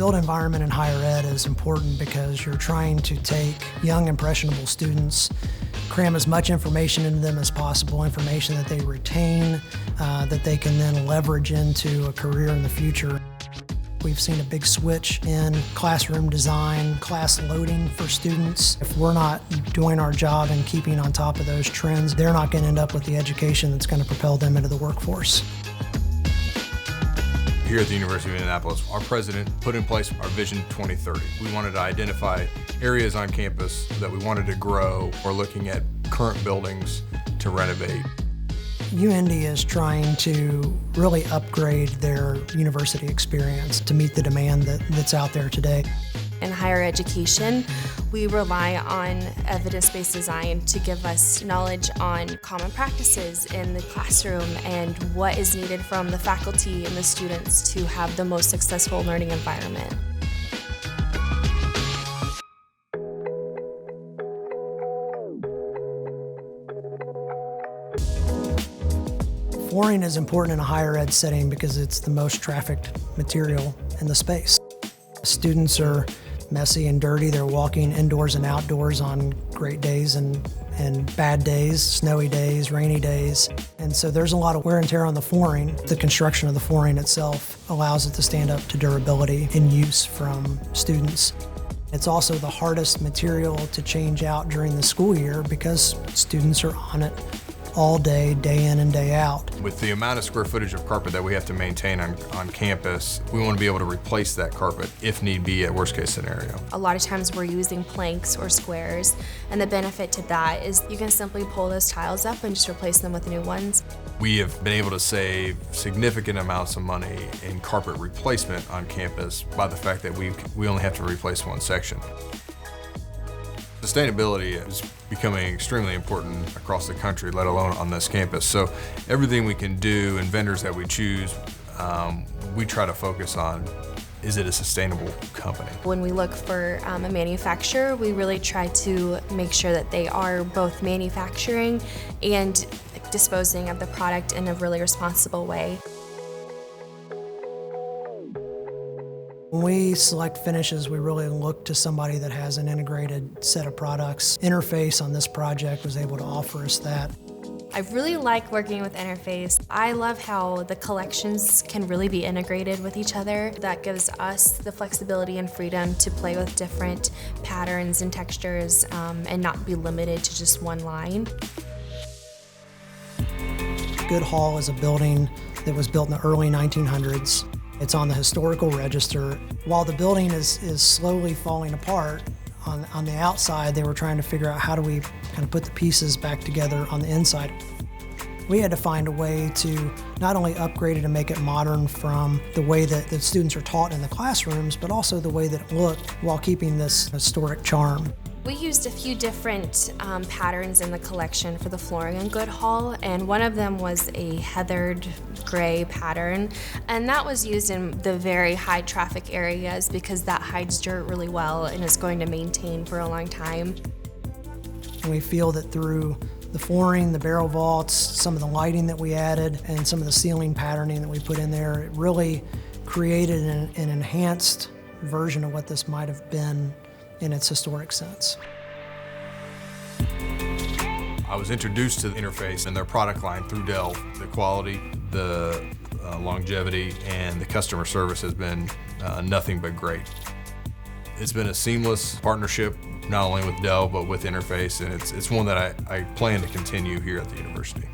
built environment in higher ed is important because you're trying to take young, impressionable students, cram as much information into them as possible, information that they retain, that they can then leverage into a career in the future. We've seen a big switch in classroom design, class loading for students. If we're not doing our job and keeping on top of those trends, they're not going to end up with the education that's going to propel them into the workforce. Here at the University of Indianapolis, our president put in place our Vision 2030. We wanted to identify areas on campus that we wanted to grow. We're looking at current buildings to renovate. UIndy is trying to really upgrade their university experience to meet the demand that's out there today. In higher education, we rely on evidence-based design to give us knowledge on common practices in the classroom and what is needed from the faculty and the students to have the most successful learning environment. Flooring is important in a higher ed setting because it's the most trafficked material in the space. Students are messy and dirty. They're walking indoors and outdoors on great days and bad days, snowy days, rainy days. And so there's a lot of wear and tear on the flooring. The construction of the flooring itself allows it to stand up to durability in use from students. It's also the hardest material to change out during the school year because students are on it all day, day in and day out. With the amount of square footage of carpet that we have to maintain on campus, we want to be able to replace that carpet if need be at worst case scenario. A lot of times we're using planks or squares, and the benefit to that is you can simply pull those tiles up and just replace them with new ones. We have been able to save significant amounts of money in carpet replacement on campus by the fact that we only have to replace one section. Sustainability is becoming extremely important across the country, let alone on this campus. So everything we can do and vendors that we choose, we try to focus on, is it a sustainable company? When we look for a manufacturer, we really try to make sure that they are both manufacturing and disposing of the product in a really responsible way. When we select finishes, we really look to somebody that has an integrated set of products. Interface on this project was able to offer us that. I really like working with Interface. I love how the collections can really be integrated with each other. That gives us the flexibility and freedom to play with different patterns and textures and not be limited to just one line. Good Hall is a building that was built in the early 1900s. It's on the historical register. While the building is slowly falling apart, on the outside they were trying to figure out how do we kind of put the pieces back together on the inside. We had to find a way to not only upgrade it and make it modern from the way that the students are taught in the classrooms, but also the way that it looked while keeping this historic charm. We used a few different patterns in the collection for the flooring in Good Hall, and one of them was a heathered gray pattern, and that was used in the very high traffic areas because that hides dirt really well and is going to maintain for a long time. And we feel that through the flooring, the barrel vaults, some of the lighting that we added, and some of the ceiling patterning that we put in there, it really created an enhanced version of what this might have been in its historic sense. I was introduced to the Interface and their product line through Dell. The quality, the longevity, and the customer service has been nothing but great. It's been a seamless partnership, not only with Dell, but with Interface, and it's one that I plan to continue here at the university.